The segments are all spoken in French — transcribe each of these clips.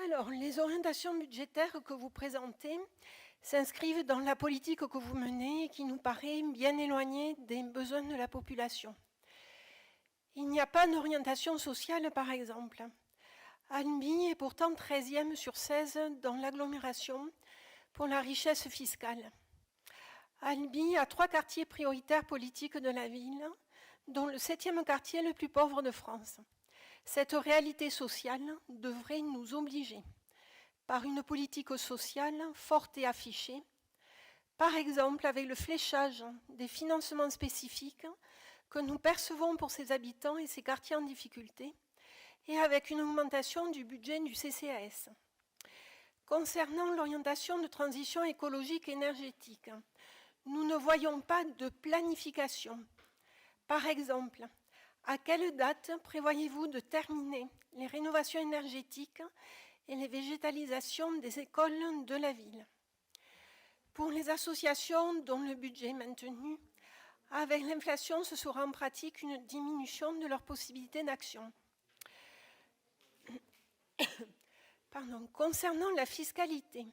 Alors, les orientations budgétaires que vous présentez s'inscrivent dans la politique que vous menez et qui nous paraît bien éloignée des besoins de la population. Il n'y a pas d'orientation sociale, par exemple. Albi est pourtant 13e sur 16 dans l'agglomération pour la richesse fiscale. Albi a 3 quartiers prioritaires politiques de la ville, dont le 7e quartier le plus pauvre de France. Cette réalité sociale devrait nous obliger, par une politique sociale forte et affichée, par exemple avec le fléchage des financements spécifiques que nous percevons pour ces habitants et ces quartiers en difficulté, et avec une augmentation du budget du CCAS. Concernant l'orientation de transition écologique et énergétique, nous ne voyons pas de planification. Par exemple, à quelle date prévoyez-vous de terminer les rénovations énergétiques et les végétalisations des écoles de la ville? Pour les associations dont le budget est maintenu, avec l'inflation, ce sera en pratique une diminution de leurs possibilités d'action. Concernant la fiscalité,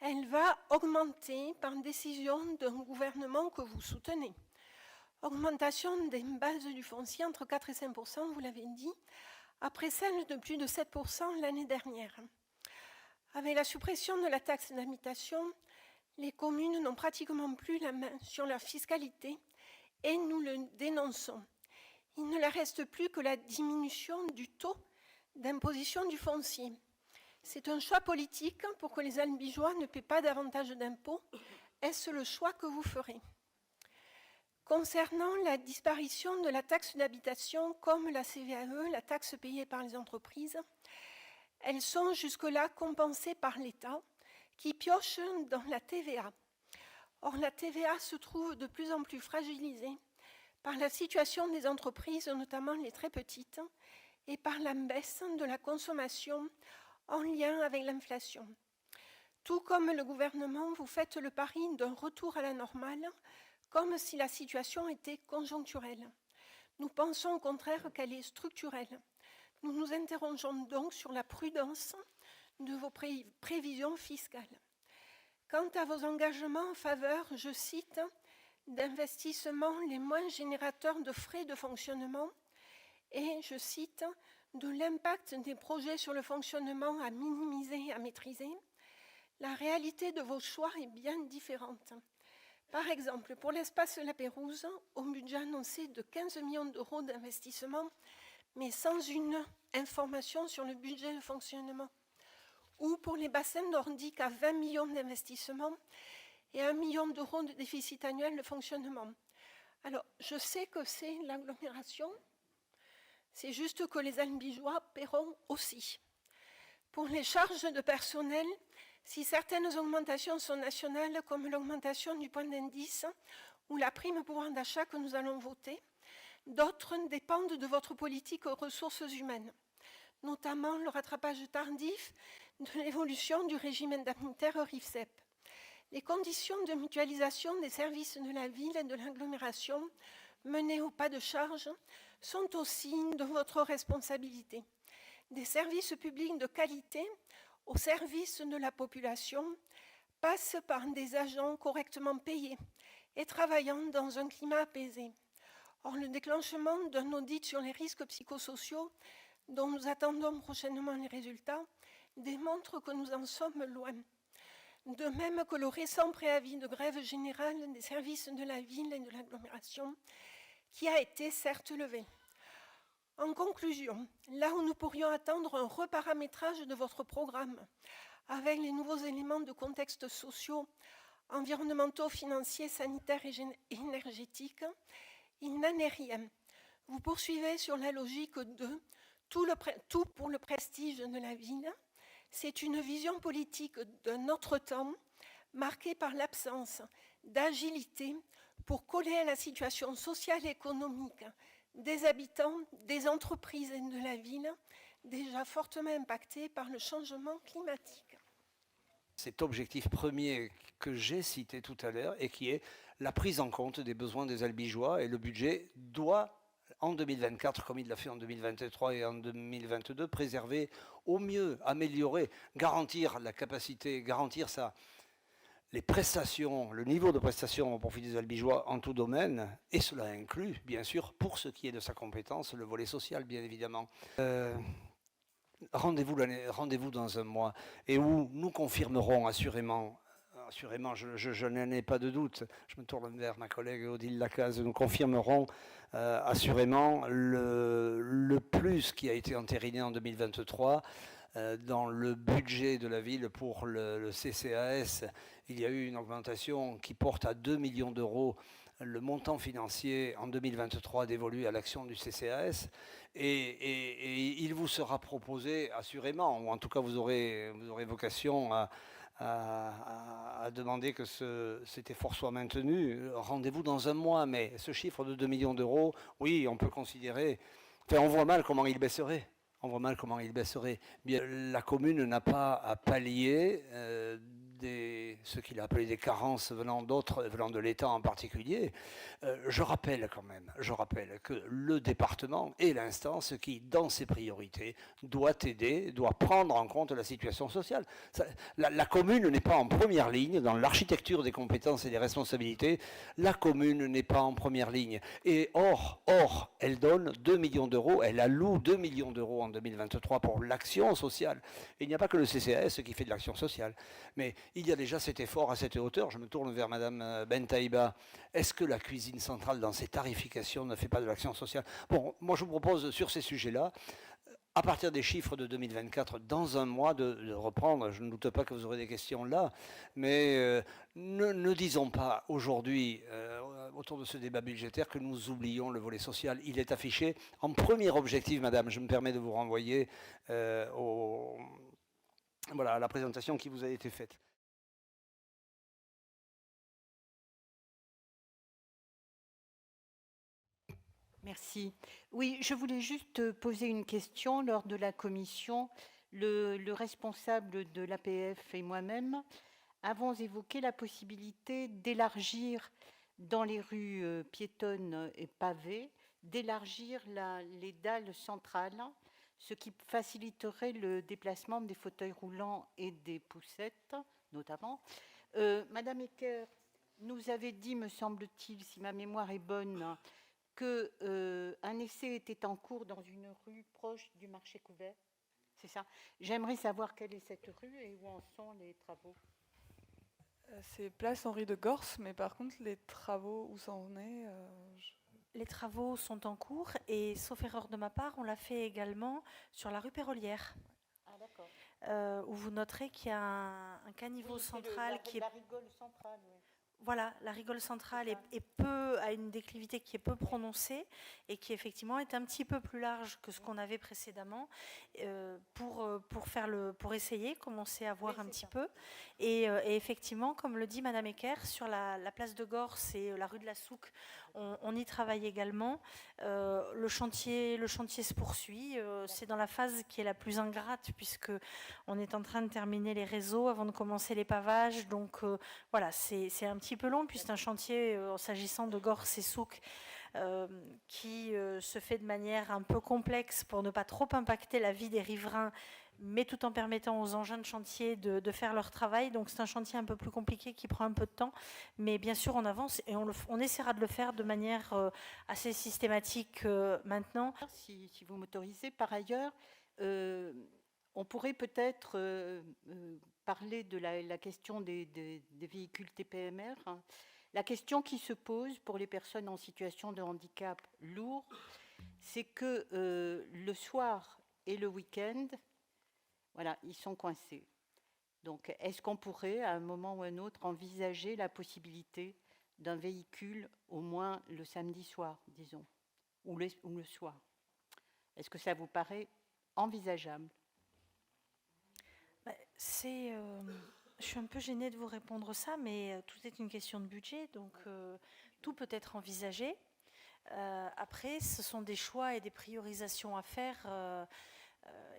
elle va augmenter par décision d'un gouvernement que vous soutenez. Augmentation des bases du foncier entre 4 et 5 %, vous l'avez dit, après celle de plus de 7 % l'année dernière. Avec la suppression de la taxe d'habitation, les communes n'ont pratiquement plus la main sur leur fiscalité et nous le dénonçons. Il ne leur reste plus que la diminution du taux d'imposition du foncier. C'est un choix politique pour que les Albigeois ne paient pas davantage d'impôts. Est-ce le choix que vous ferez? Concernant la disparition de la taxe d'habitation comme la CVAE, la taxe payée par les entreprises, elles sont jusque-là compensées par l'État qui pioche dans la TVA. Or, la TVA se trouve de plus en plus fragilisée par la situation des entreprises, notamment les très petites, et par la baisse de la consommation en lien avec l'inflation. Tout comme le gouvernement, vous faites le pari d'un retour à la normale, comme si la situation était conjoncturelle. Nous pensons au contraire qu'elle est structurelle. Nous nous interrogeons donc sur la prudence de vos prévisions fiscales. Quant à vos engagements en faveur, je cite, d'investissements les moins générateurs de frais de fonctionnement et, je cite, de l'impact des projets sur le fonctionnement à minimiser et à maîtriser, la réalité de vos choix est bien différente. Par exemple, pour l'espace La Pérouse, au budget annoncé de 15 millions d'euros d'investissement, mais sans une information sur le budget de fonctionnement. Ou pour les bassins nordiques à 20 millions d'investissements et 1 million d'euros de déficit annuel de fonctionnement. Alors, je sais que c'est l'agglomération, c'est juste que les Albigeois paieront aussi. Pour les charges de personnel, si certaines augmentations sont nationales, comme l'augmentation du point d'indice ou la prime pouvoir d'achat que nous allons voter, d'autres dépendent de votre politique aux ressources humaines, notamment le rattrapage tardif de l'évolution du régime indemnitaire RIFSEP. Les conditions de mutualisation des services de la ville et de l'agglomération menées au pas de charge sont aussi de votre responsabilité. Des services publics de qualité au service de la population passent par des agents correctement payés et travaillant dans un climat apaisé. Or, le déclenchement d'un audit sur les risques psychosociaux, dont nous attendons prochainement les résultats, démontre que nous en sommes loin. De même que le récent préavis de grève générale des services de la ville et de l'agglomération, qui a été certes levé. En conclusion, là où nous pourrions attendre un reparamétrage de votre programme, avec les nouveaux éléments de contexte sociaux, environnementaux, financiers, sanitaires et énergétiques, il n'en est rien. Vous poursuivez sur la logique de tout pour le prestige de la ville. C'est une vision politique d'un autre temps, marquée par l'absence d'agilité pour coller à la situation sociale et économique des habitants, des entreprises et de la ville, déjà fortement impactés par le changement climatique. Cet objectif premier que j'ai cité tout à l'heure et qui est la prise en compte des besoins des Albigeois, et le budget doit en 2024, comme il l'a fait en 2023 et en 2022, préserver au mieux, améliorer, garantir la capacité, garantir les prestations, le niveau de prestations au profit des Albigeois en tout domaine, et cela inclut, bien sûr, pour ce qui est de sa compétence, le volet social, bien évidemment. Rendez-vous dans un mois, et où nous confirmerons assurément, je n'en ai pas de doute, je me tourne vers ma collègue Odile Lacaze, nous confirmerons assurément le plus qui a été entériné en 2023 dans le budget de la ville pour le CCAS. Il y a eu une augmentation qui porte à 2 millions d'euros le montant financier en 2023 dévolu à l'action du CCAS, et il vous sera proposé assurément, ou en tout cas vous aurez vocation à demander que cet effort soit maintenu. Rendez-vous dans un mois, mais ce chiffre de 2 millions d'euros, oui, on peut considérer, enfin on voit mal comment il baisserait. Bien, la commune n'a pas à pallier ce qu'il a appelé des carences venant de l'État en particulier. Je rappelle que le département est l'instance qui, dans ses priorités, doit prendre en compte la situation sociale. La commune n'est pas en première ligne dans l'architecture des compétences et des responsabilités. La commune n'est pas en première ligne. Et or, elle donne 2 millions d'euros, elle alloue 2 millions d'euros en 2023 pour l'action sociale. Et il n'y a pas que le CCAS qui fait de l'action sociale, mais il y a déjà cet effort à cette hauteur. Je me tourne vers Madame Bentaïba. Est-ce que la cuisine centrale, dans ses tarifications, ne fait pas de l'action sociale? Bon, moi je vous propose sur ces sujets-là, à partir des chiffres de 2024, dans un mois, de reprendre. Je ne doute pas que vous aurez des questions là, mais ne disons pas aujourd'hui, autour de ce débat budgétaire, que nous oublions le volet social. Il est affiché en premier objectif, madame. Je me permets de vous renvoyer à la présentation qui vous a été faite. Merci. Oui, je voulais juste poser une question. Lors de la commission, le responsable de l'APF et moi-même avons évoqué la possibilité d'élargir dans les rues piétonnes et pavées, d'élargir les dalles centrales, ce qui faciliterait le déplacement des fauteuils roulants et des poussettes, notamment. Madame Ecker nous avait dit, me semble-t-il, si ma mémoire est bonne, qu'un essai était en cours dans une rue proche du marché couvert. C'est ça. J'aimerais savoir quelle est cette rue et où en sont les travaux. C'est place Henri de Gorce, mais par contre, les travaux, où ça en est Les travaux sont en cours et, sauf erreur de ma part, on l'a fait également sur la rue Pérolière. Ah, d'accord. Où vous noterez qu'il y a un caniveau central qui est... La rigole centrale, oui. Voilà, la rigole centrale a une déclivité qui est peu prononcée et qui effectivement est un petit peu plus large que ce qu'on avait précédemment pour essayer, commencer à voir un petit peu. Et effectivement, comme le dit Madame Ecker, sur la place de Gorce et la rue de la Souque, on y travaille également. Le chantier se poursuit. C'est dans la phase qui est la plus ingrate puisque on est en train de terminer les réseaux avant de commencer les pavages. Donc voilà, c'est un petit peu long, puis c'est un chantier, s'agissant de Gorce et Souque, qui se fait de manière un peu complexe pour ne pas trop impacter la vie des riverains, mais tout en permettant aux engins de chantier de faire leur travail. Donc c'est un chantier un peu plus compliqué qui prend un peu de temps, mais bien sûr on avance et on essaiera de le faire de manière assez systématique maintenant. Si vous m'autorisez, par ailleurs, on pourrait peut-être parler de la question des véhicules TPMR. La question qui se pose pour les personnes en situation de handicap lourd, c'est que le soir et le week-end, voilà, ils sont coincés. Donc, est-ce qu'on pourrait, à un moment ou à un autre, envisager la possibilité d'un véhicule, au moins le samedi soir, disons, ou le soir? Est-ce que ça vous paraît envisageable? Je suis un peu gênée de vous répondre ça, mais tout est une question de budget, donc tout peut être envisagé. Après, ce sont des choix et des priorisations à faire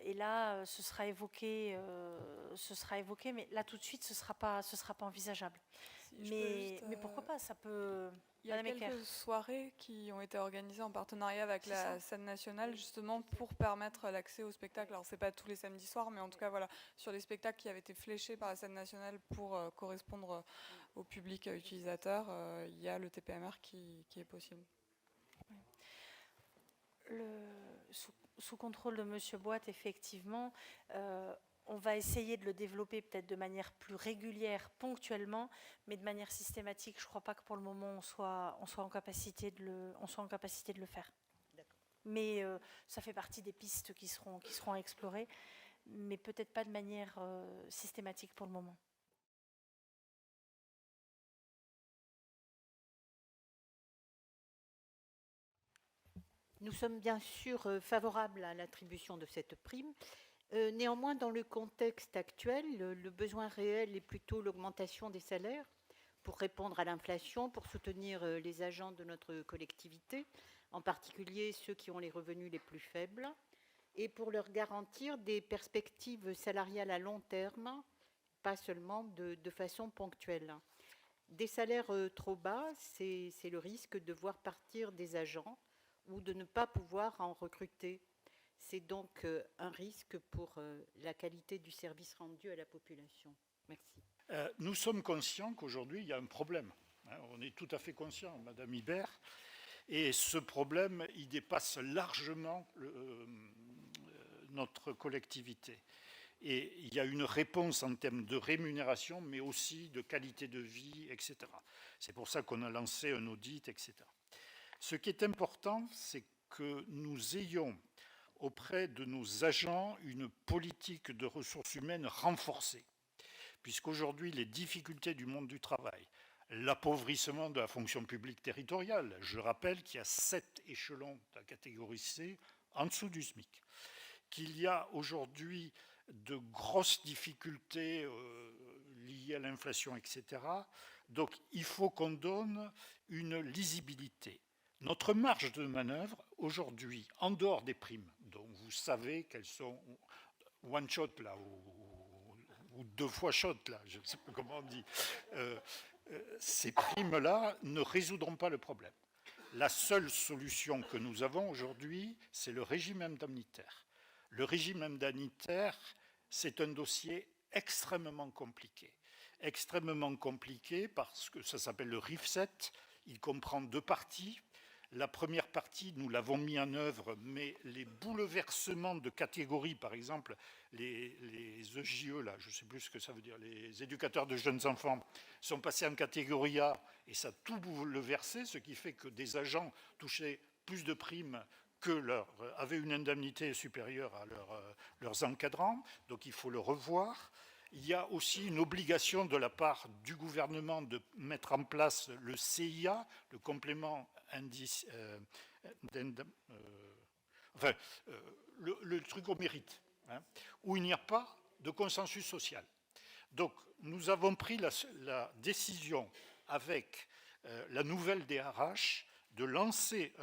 Et là, ce sera évoqué, mais là tout de suite, ce sera pas envisageable. Si je peux juste, Mais pourquoi pas, ça peut. il y a Madame quelques Ecker. soirées qui ont été organisées en partenariat avec C'est la ça. scène nationale, justement pour permettre l'accès au spectacle. Alors c'est pas tous les samedis soirs, mais en tout cas voilà, sur les spectacles qui avaient été fléchés par la scène nationale pour correspondre au public utilisateur, il y a le TPMR qui est possible. Sous contrôle de Monsieur Boite, effectivement, on va essayer de le développer peut-être de manière plus régulière, ponctuellement, mais de manière systématique. Je ne crois pas que pour le moment on soit en capacité de le faire. Mais ça fait partie des pistes qui seront à explorer, mais peut-être pas de manière systématique pour le moment. Nous sommes bien sûr favorables à l'attribution de cette prime. Néanmoins, dans le contexte actuel, le besoin réel est plutôt l'augmentation des salaires pour répondre à l'inflation, pour soutenir les agents de notre collectivité, en particulier ceux qui ont les revenus les plus faibles, et pour leur garantir des perspectives salariales à long terme, pas seulement de façon ponctuelle. Des salaires trop bas, c'est le risque de voir partir des agents ou de ne pas pouvoir en recruter. C'est donc un risque pour la qualité du service rendu à la population. Merci. Nous sommes conscients qu'aujourd'hui, il y a un problème. On est tout à fait conscient, Madame Ibert. Et ce problème, il dépasse largement notre collectivité. Et il y a une réponse en termes de rémunération, mais aussi de qualité de vie, etc. C'est pour ça qu'on a lancé un audit, etc. Ce qui est important, c'est que nous ayons auprès de nos agents une politique de ressources humaines renforcée, puisqu'aujourd'hui les difficultés du monde du travail, l'appauvrissement de la fonction publique territoriale, je rappelle qu'il y a 7 échelons de la catégorie C en dessous du SMIC, qu'il y a aujourd'hui de grosses difficultés liées à l'inflation, etc. Donc il faut qu'on donne une lisibilité. Notre marge de manœuvre, aujourd'hui, en dehors des primes, dont vous savez qu'elles sont one shot, là, ou 2 fois shot, là, je ne sais pas comment on dit, ces primes-là ne résoudront pas le problème. La seule solution que nous avons aujourd'hui, c'est le régime indemnitaire. Le régime indemnitaire, c'est un dossier extrêmement compliqué. Extrêmement compliqué parce que ça s'appelle le RIFSET, il comprend 2 parties. La première partie, nous l'avons mis en œuvre, mais les bouleversements de catégories, par exemple, les EJE, là, je ne sais plus ce que ça veut dire, les éducateurs de jeunes enfants, sont passés en catégorie A et ça a tout bouleversé, ce qui fait que des agents touchaient plus de primes que avaient une indemnité supérieure à leurs encadrants, donc il faut le revoir. Il y a aussi une obligation de la part du gouvernement de mettre en place le CIA, le complément indice, le truc au mérite, hein, où il n'y a pas de consensus social. Donc nous avons pris la décision avec la nouvelle DRH de lancer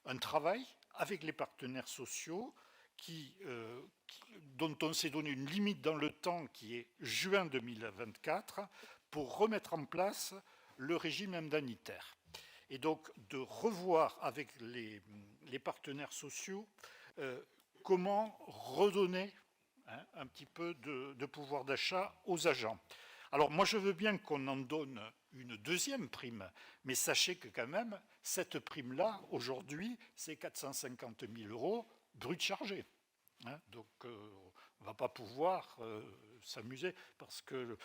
un travail avec les partenaires sociaux dont on s'est donné une limite dans le temps qui est juin 2024 pour remettre en place le régime indemnitaire. Et donc de revoir avec les partenaires sociaux comment redonner un petit peu de pouvoir d'achat aux agents. Alors moi je veux bien qu'on en donne une deuxième prime, mais sachez que quand même cette prime-là aujourd'hui c'est 450 000 € brut chargé. Donc on ne va pas pouvoir s'amuser parce que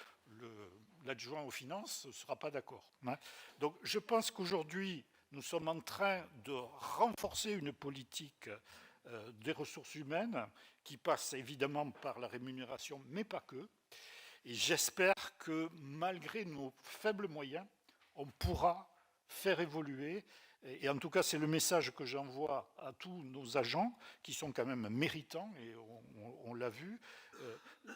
l'adjoint aux finances ne sera pas d'accord. Donc je pense qu'aujourd'hui nous sommes en train de renforcer une politique des ressources humaines qui passe évidemment par la rémunération, mais pas que. Et j'espère que malgré nos faibles moyens, on pourra faire évoluer. Et en tout cas, c'est le message que j'envoie à tous nos agents, qui sont quand même méritants, et on l'a vu,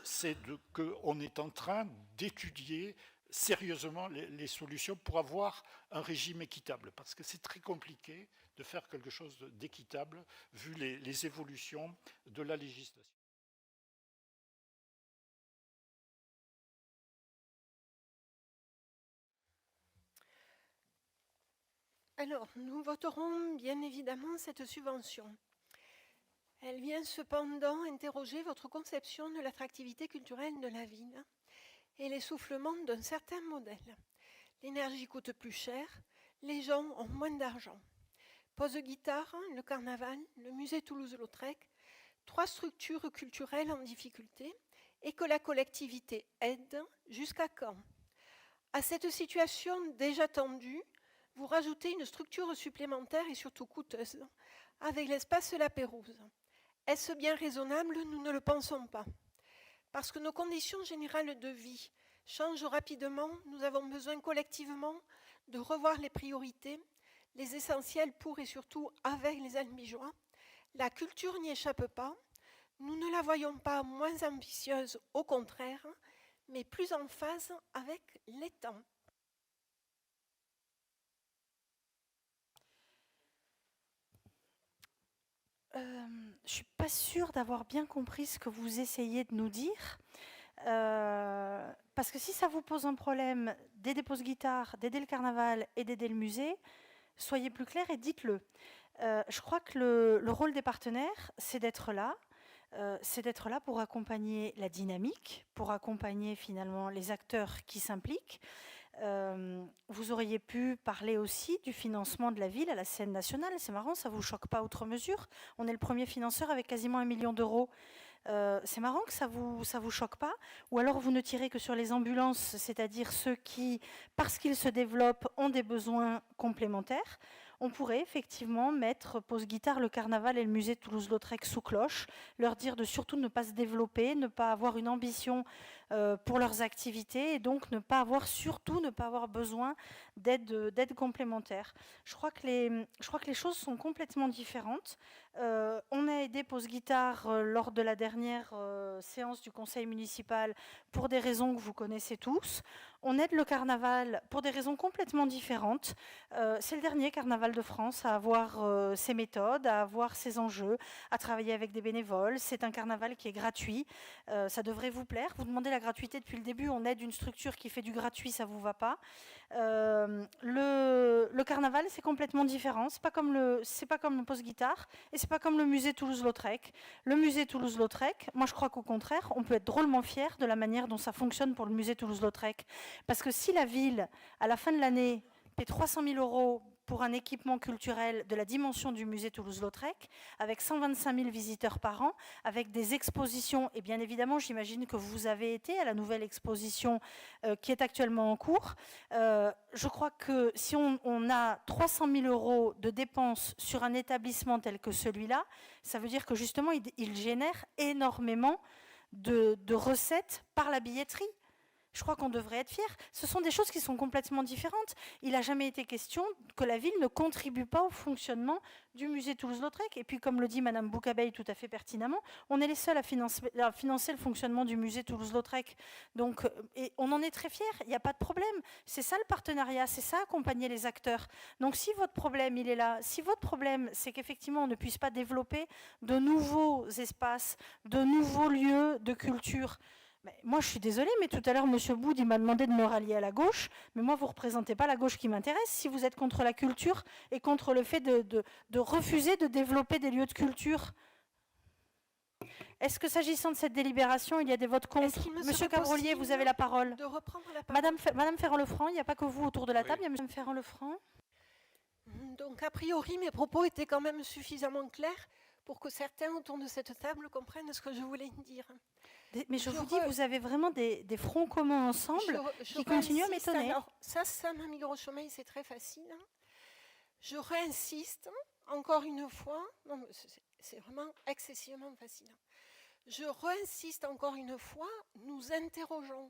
c'est qu'on est en train d'étudier sérieusement les solutions pour avoir un régime équitable, parce que c'est très compliqué de faire quelque chose d'équitable vu les évolutions de la législation. Alors, nous voterons bien évidemment cette subvention. Elle vient cependant interroger votre conception de l'attractivité culturelle de la ville et l'essoufflement d'un certain modèle. L'énergie coûte plus cher, les gens ont moins d'argent. Pose guitare, le carnaval, le musée Toulouse-Lautrec, 3 structures culturelles en difficulté et que la collectivité aide, jusqu'à quand? À cette situation déjà tendue, vous rajoutez une structure supplémentaire et surtout coûteuse, avec l'espace La Pérouse. Est-ce bien raisonnable? Nous ne le pensons pas. Parce que nos conditions générales de vie changent rapidement, nous avons besoin collectivement de revoir les priorités, les essentiels pour et surtout avec les Albigeois. La culture n'y échappe pas. Nous ne la voyons pas moins ambitieuse, au contraire, mais plus en phase avec les temps. Je ne suis pas sûre d'avoir bien compris ce que vous essayez de nous dire. Parce que si ça vous pose un problème d'aider Pause Guitare, d'aider le carnaval et d'aider le musée, soyez plus clair et dites-le. Je crois que le rôle des partenaires, c'est d'être là. C'est d'être là pour accompagner la dynamique, pour accompagner finalement les acteurs qui s'impliquent. Vous auriez pu parler aussi du financement de la ville à la scène nationale. C'est marrant, ça ne vous choque pas outre mesure. On est le premier financeur avec quasiment 1 million d'euros. C'est marrant que ça vous choque pas. Ou alors vous ne tirez que sur les ambulances, c'est-à-dire ceux qui, parce qu'ils se développent, ont des besoins complémentaires. On pourrait effectivement mettre Pause Guitare, le carnaval et le musée Toulouse-Lautrec sous cloche, leur dire de surtout ne pas se développer, ne pas avoir une ambition pour leurs activités et donc surtout ne pas avoir besoin d'aide complémentaire. Je crois que les choses sont complètement différentes. On a aidé Pause Guitare lors de la dernière séance du conseil municipal pour des raisons que vous connaissez tous. On aide le carnaval pour des raisons complètement différentes. C'est le dernier carnaval de France à avoir ses méthodes, à avoir ses enjeux, à travailler avec des bénévoles. C'est un carnaval qui est gratuit. Ça devrait vous plaire. Vous demandez la gratuité depuis le début. On aide une structure qui fait du gratuit, ça ne vous va pas. Le carnaval, c'est complètement différent. C'est pas comme le Pause Guitare et c'est pas comme le musée Toulouse-Lautrec. Le musée Toulouse-Lautrec, moi je crois qu'au contraire, on peut être drôlement fier de la manière dont ça fonctionne pour le musée Toulouse-Lautrec. Parce que si la ville, à la fin de l'année, paie 300 000 € pour un équipement culturel de la dimension du musée Toulouse-Lautrec, avec 125 000 visiteurs par an, avec des expositions, et bien évidemment, j'imagine que vous avez été à la nouvelle exposition qui est actuellement en cours. Je crois que si on a 300 000 € de dépenses sur un établissement tel que celui-là, ça veut dire que justement, il génère énormément de recettes par la billetterie. Je crois qu'on devrait être fiers. Ce sont des choses qui sont complètement différentes. Il n'a jamais été question que la ville ne contribue pas au fonctionnement du musée Toulouse-Lautrec. Et puis, comme le dit Madame Boucabeille tout à fait pertinemment, on est les seuls à financer le fonctionnement du musée Toulouse-Lautrec. Donc, et on en est très fiers. Il n'y a pas de problème. C'est ça le partenariat. C'est ça accompagner les acteurs. Donc, si votre problème, il est là, si votre problème, c'est qu'effectivement, on ne puisse pas développer de nouveaux espaces, de nouveaux lieux de culture. Mais moi, je suis désolée, mais tout à l'heure, M. Boud, il m'a demandé de me rallier à la gauche, mais moi, vous ne représentez pas la gauche qui m'intéresse si vous êtes contre la culture et contre le fait de refuser de développer des lieux de culture. Est-ce que, s'agissant de cette délibération, il y a des votes contre? Monsieur Cabrolier, vous avez la parole. De reprendre la parole. Madame Ferrand-Lefranc, il n'y a pas que vous autour de la table, il y a Madame Ferrand-Lefranc. Donc, a priori, mes propos étaient quand même suffisamment clairs pour que certains autour de cette table comprennent ce que je voulais dire. Mais je vous dis, vous avez vraiment des fronts communs ensemble qui continuent à m'étonner. Ça, Mamie Groschomeil, c'est très facile. Je réinsiste encore une fois, non, c'est vraiment excessivement facile. Je réinsiste encore une fois, nous interrogeons.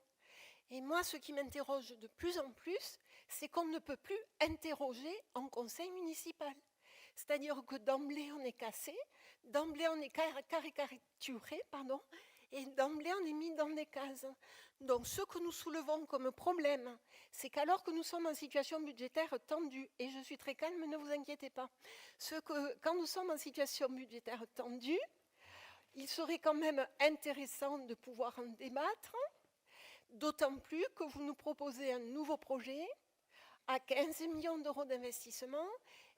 Et moi, ce qui m'interroge de plus en plus, c'est qu'on ne peut plus interroger en conseil municipal. C'est-à-dire que d'emblée, on est cassé, d'emblée, on est caricaturé, Et d'emblée, on est mis dans des cases. Donc, ce que nous soulevons comme problème, c'est qu'alors que nous sommes en situation budgétaire tendue, et je suis très calme, ne vous inquiétez pas, quand nous sommes en situation budgétaire tendue, il serait quand même intéressant de pouvoir en débattre, d'autant plus que vous nous proposez un nouveau projet à 15 millions d'euros d'investissement,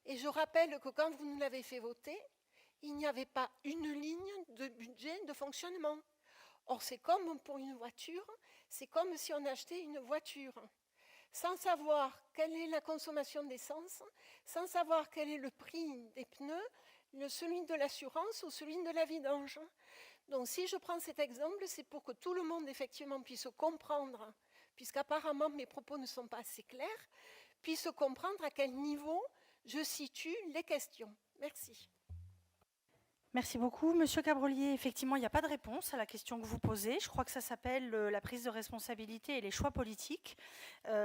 et je rappelle que quand vous nous l'avez fait voter, il n'y avait pas une ligne de budget de fonctionnement. Or, c'est comme pour une voiture, c'est comme si on achetait une voiture, sans savoir quelle est la consommation d'essence, sans savoir quel est le prix des pneus, celui de l'assurance ou celui de la vidange. Donc, si je prends cet exemple, c'est pour que tout le monde, effectivement, puisse comprendre, puisqu'apparemment mes propos ne sont pas assez clairs, puisse comprendre à quel niveau je situe les questions. Merci. Merci beaucoup. Monsieur Cabrolier, effectivement, il n'y a pas de réponse à la question que vous posez. Je crois que ça s'appelle la prise de responsabilité et les choix politiques.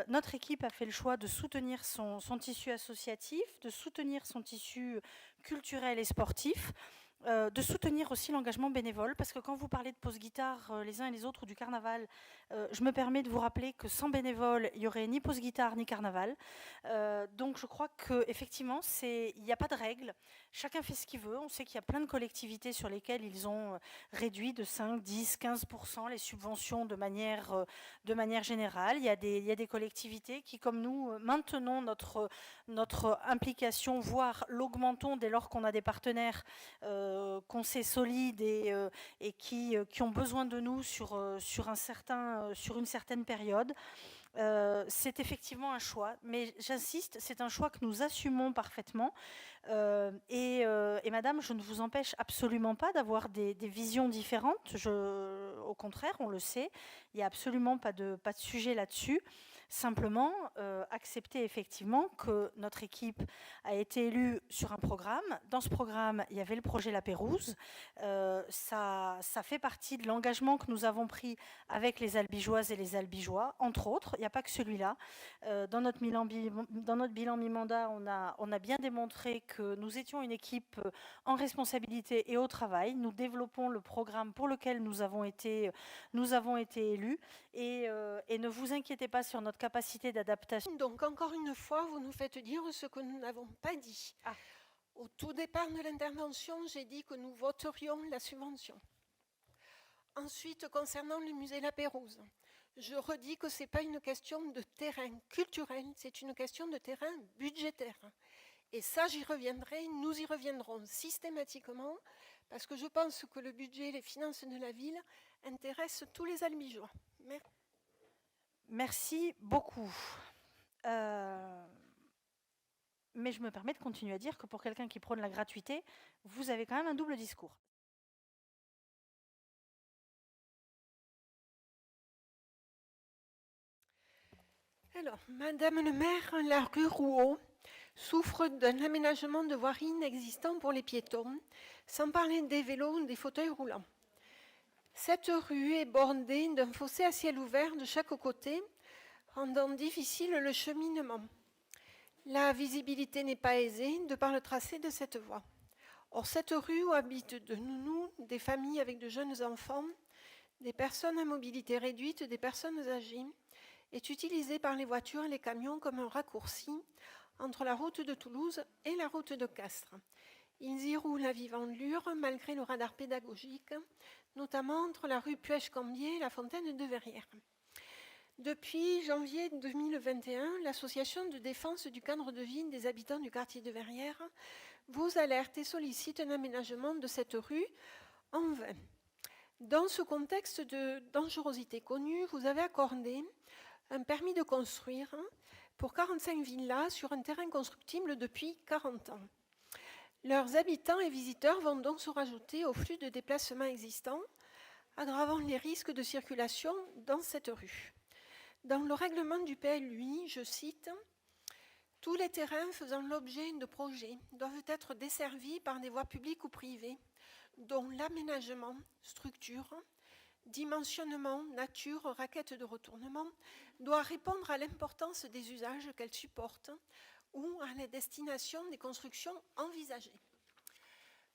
Notre équipe a fait le choix de soutenir son tissu associatif, de soutenir son tissu culturel et sportif, de soutenir aussi l'engagement bénévole, parce que quand vous parlez de pause guitare les uns et les autres ou du carnaval, je me permets de vous rappeler que sans bénévoles, il n'y aurait ni pause guitare ni carnaval. Donc je crois qu'effectivement, il n'y a pas de règle. Chacun fait ce qu'il veut. On sait qu'il y a plein de collectivités sur lesquelles ils ont réduit de 5, 10, 15% les subventions de manière générale. Il y a des collectivités qui, comme nous, maintenons notre implication, voire l'augmentons dès lors qu'on a des partenaires qu'on sait solides et qui ont besoin de nous sur une certaine période. C'est effectivement un choix, mais j'insiste, c'est un choix que nous assumons parfaitement. Et madame, je ne vous empêche absolument pas d'avoir des visions différentes. Au contraire, on le sait, il n'y a absolument pas de sujet là-dessus. Simplement, accepter effectivement que notre équipe a été élue sur un programme. Dans ce programme, il y avait le projet La Pérouse. Ça fait partie de l'engagement que nous avons pris avec les Albigeoises et les Albigeois, entre autres. Il n'y a pas que celui-là. Dans notre bilan mi-mandat, on a bien démontré que nous étions une équipe en responsabilité et au travail. Nous développons le programme pour lequel nous avons été élus. Et ne vous inquiétez pas sur notre capacité d'adaptation. Donc, encore une fois, vous nous faites dire ce que nous n'avons pas dit. Au tout départ de l'intervention, j'ai dit que nous voterions la subvention. Ensuite, concernant le musée La Pérouse, je redis que ce n'est pas une question de terrain culturel, c'est une question de terrain budgétaire. Et ça, j'y reviendrai, nous y reviendrons systématiquement, parce que je pense que le budget et les finances de la ville intéressent tous les Albigeois. Merci. Merci beaucoup. Mais je me permets de continuer à dire que pour quelqu'un qui prône la gratuité, vous avez quand même un double discours. Alors, Madame le maire, la rue Rouault souffre d'un aménagement de voirie inexistant pour les piétons, sans parler des vélos ou des fauteuils roulants. Cette rue est bordée d'un fossé à ciel ouvert de chaque côté, rendant difficile le cheminement. La visibilité n'est pas aisée de par le tracé de cette voie. Or, cette rue où habitent de nounous, des familles avec de jeunes enfants, des personnes à mobilité réduite, des personnes âgées, est utilisée par les voitures et les camions comme un raccourci entre la route de Toulouse et la route de Castres. Ils y roulent à vive allure malgré le radar pédagogique, notamment entre la rue Puech-Cambier et la fontaine de Verrières. Depuis janvier 2021, l'association de défense du cadre de vie des habitants du quartier de Verrières vous alerte et sollicite un aménagement de cette rue en vain. Dans ce contexte de dangerosité connue, vous avez accordé un permis de construire pour 45 villas sur un terrain constructible depuis 40 ans. Leurs habitants et visiteurs vont donc se rajouter au flux de déplacements existants, aggravant les risques de circulation dans cette rue. Dans le règlement du PLUI, je cite « Tous les terrains faisant l'objet de projets doivent être desservis par des voies publiques ou privées, dont l'aménagement, structure, dimensionnement, nature, raquettes de retournement, doit répondre à l'importance des usages qu'elles supportent ou à la destination des constructions envisagées. »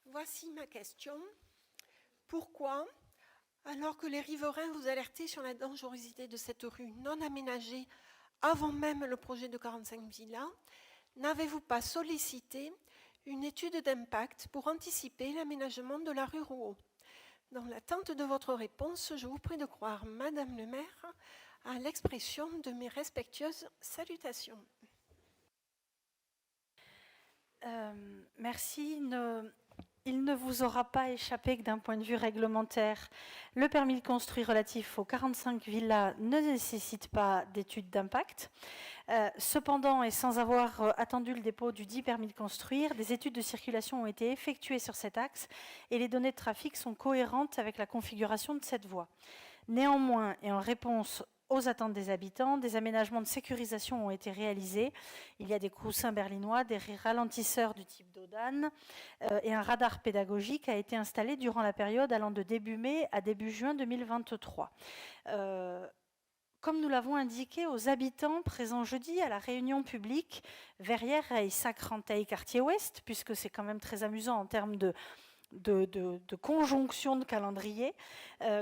Voici ma question. Pourquoi, Alors que les riverains vous alertaient sur la dangerosité de cette rue non aménagée avant même le projet de 45 villas, n'avez-vous pas sollicité une étude d'impact pour anticiper l'aménagement de la rue Rouault? Dans l'attente de votre réponse, je vous prie de croire, Madame le maire, à l'expression de mes respectueuses salutations. Merci. Il ne vous aura pas échappé que d'un point de vue réglementaire, le permis de construire relatif aux 45 villas ne nécessite pas d'étude d'impact. Cependant, et sans avoir attendu le dépôt du dit permis de construire, des études de circulation ont été effectuées sur cet axe et les données de trafic sont cohérentes avec la configuration de cette voie. Néanmoins, et en réponse aux attentes des habitants, des aménagements de sécurisation ont été réalisés. Il y a des coussins berlinois, des ralentisseurs du type Dodan et un radar pédagogique a été installé durant la période allant de début mai à début juin 2023. Comme nous l'avons indiqué aux habitants présents jeudi à la réunion publique Verrières et Sacrantey quartier ouest, puisque c'est quand même très amusant en termes de conjonction de calendrier,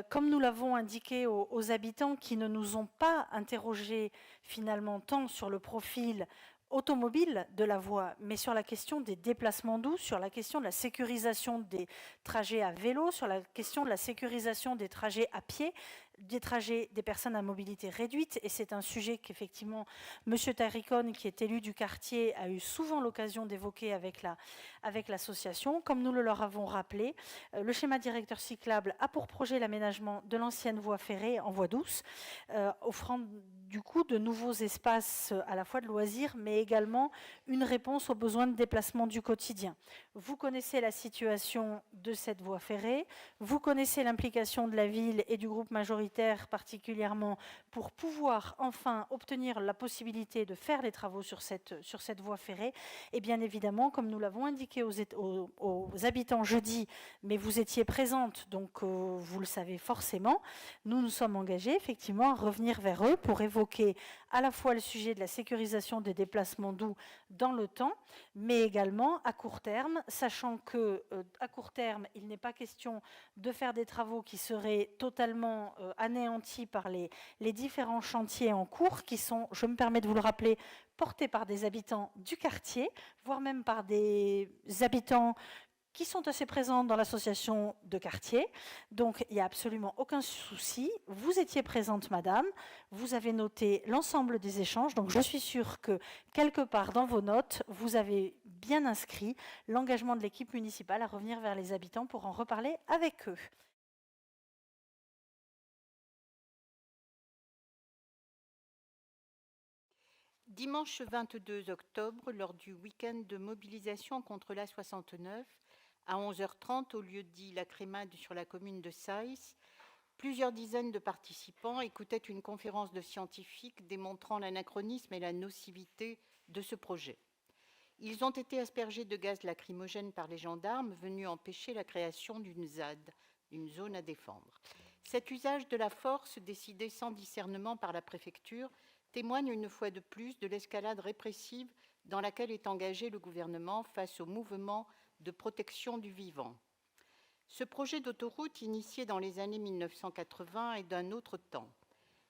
comme nous l'avons indiqué aux habitants qui ne nous ont pas interrogés finalement tant sur le profil automobile de la voie, mais sur la question des déplacements doux, sur la question de la sécurisation des trajets à vélo, sur la question de la sécurisation des trajets à pied, des trajets des personnes à mobilité réduite, et c'est un sujet qu'effectivement M. Taricone, qui est élu du quartier, a eu souvent l'occasion d'évoquer avec l'association. Comme nous le leur avons rappelé, le schéma directeur cyclable a pour projet l'aménagement de l'ancienne voie ferrée en voie douce, offrant du coup de nouveaux espaces à la fois de loisirs, mais également une réponse aux besoins de déplacement du quotidien. Vous connaissez la situation de cette voie ferrée, vous connaissez l'implication de la ville et du groupe majoritaire particulièrement pour pouvoir enfin obtenir la possibilité de faire les travaux sur cette voie ferrée. Et bien évidemment, comme nous l'avons indiqué aux habitants jeudi, mais vous étiez présente, donc vous le savez forcément, nous nous sommes engagés effectivement à revenir vers eux pour évoquer à la fois le sujet de la sécurisation des déplacements doux dans le temps, mais également à court terme, sachant que à court terme, il n'est pas question de faire des travaux qui seraient totalement anéantis par les différents chantiers en cours qui sont, je me permets de vous le rappeler, portés par des habitants du quartier, voire même par des habitants qui sont assez présents dans l'association de quartier. Donc, il n'y a absolument aucun souci. Vous étiez présente, madame. Vous avez noté l'ensemble des échanges. Donc, je suis sûre que, quelque part dans vos notes, vous avez bien inscrit l'engagement de l'équipe municipale à revenir vers les habitants pour en reparler avec eux. Dimanche 22 octobre, lors du week-end de mobilisation contre l'A69, à 11h30, au lieu dit La Crémade sur la commune de Saïs, plusieurs dizaines de participants écoutaient une conférence de scientifiques démontrant l'anachronisme et la nocivité de ce projet. Ils ont été aspergés de gaz lacrymogène par les gendarmes venus empêcher la création d'une ZAD, une zone à défendre. Cet usage de la force, décidé sans discernement par la préfecture, témoigne une fois de plus de l'escalade répressive dans laquelle est engagé le gouvernement face au mouvement de protection du vivant. Ce projet d'autoroute, initié dans les années 1980, est d'un autre temps.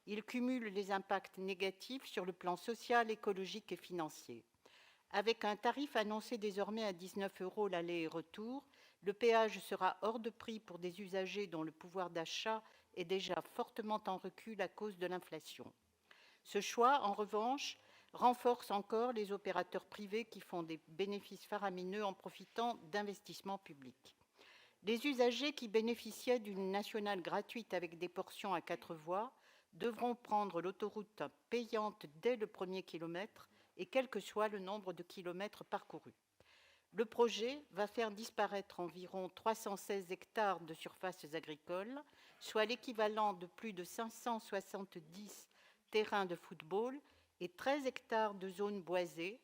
Il cumule les impacts négatifs sur le plan social, écologique et financier. Avec un tarif annoncé désormais à 19 € l'aller et retour, le péage sera hors de prix pour des usagers dont le pouvoir d'achat est déjà fortement en recul à cause de l'inflation. Ce choix, en revanche, renforce encore les opérateurs privés qui font des bénéfices faramineux en profitant d'investissements publics. Les usagers qui bénéficiaient d'une nationale gratuite avec des portions à 4 voies devront prendre l'autoroute payante dès le premier kilomètre et quel que soit le nombre de kilomètres parcourus. Le projet va faire disparaître environ 316 hectares de surfaces agricoles, soit l'équivalent de plus de 570 terrains de football et 13 hectares de zones boisées,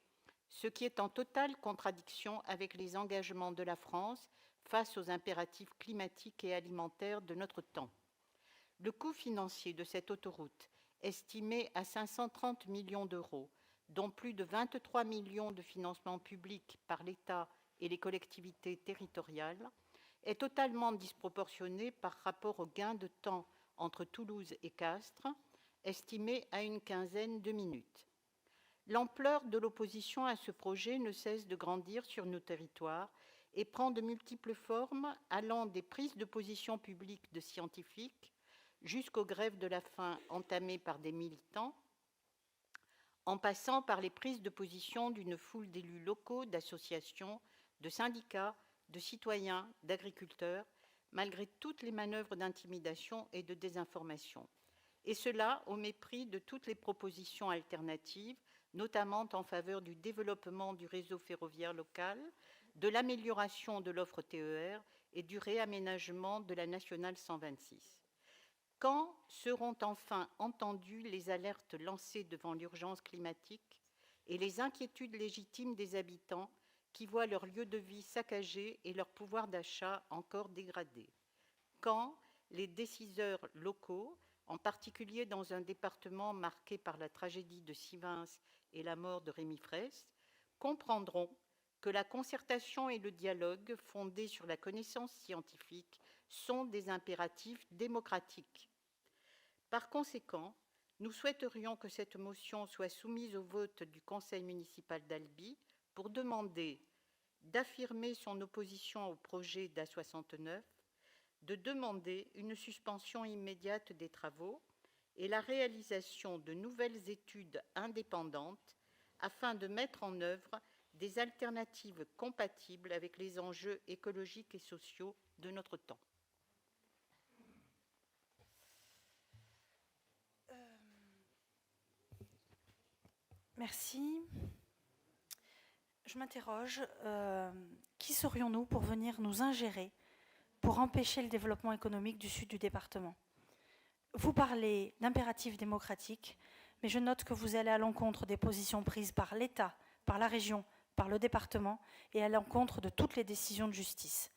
ce qui est en totale contradiction avec les engagements de la France face aux impératifs climatiques et alimentaires de notre temps. Le coût financier de cette autoroute, estimé à 530 millions d'euros, dont plus de 23 millions de financement public par l'État et les collectivités territoriales, est totalement disproportionné par rapport au gain de temps entre Toulouse et Castres, estimé à une quinzaine de minutes. L'ampleur de l'opposition à ce projet ne cesse de grandir sur nos territoires et prend de multiples formes, allant des prises de position publiques de scientifiques jusqu'aux grèves de la faim entamées par des militants, en passant par les prises de position d'une foule d'élus locaux, d'associations, de syndicats, de citoyens, d'agriculteurs, malgré toutes les manœuvres d'intimidation et de désinformation. Et cela au mépris de toutes les propositions alternatives, notamment en faveur du développement du réseau ferroviaire local, de l'amélioration de l'offre TER et du réaménagement de la nationale 126. Quand seront enfin entendues les alertes lancées devant l'urgence climatique et les inquiétudes légitimes des habitants qui voient leur lieu de vie saccagé et leur pouvoir d'achat encore dégradé? Quand les décideurs locaux, en particulier dans un département marqué par la tragédie de Sivins et la mort de Rémi Fraisse, comprendront que la concertation et le dialogue fondés sur la connaissance scientifique sont des impératifs démocratiques. Par conséquent, nous souhaiterions que cette motion soit soumise au vote du Conseil municipal d'Albi pour demander d'affirmer son opposition au projet d'A69, de demander une suspension immédiate des travaux et la réalisation de nouvelles études indépendantes afin de mettre en œuvre des alternatives compatibles avec les enjeux écologiques et sociaux de notre temps. Merci. Je m'interroge, qui serions-nous pour venir nous ingérer, pour empêcher le développement économique du sud du département? Vous parlez d'impératifs démocratiques, mais je note que vous allez à l'encontre des positions prises par l'État, par la région, par le département et à l'encontre de toutes les décisions de justice.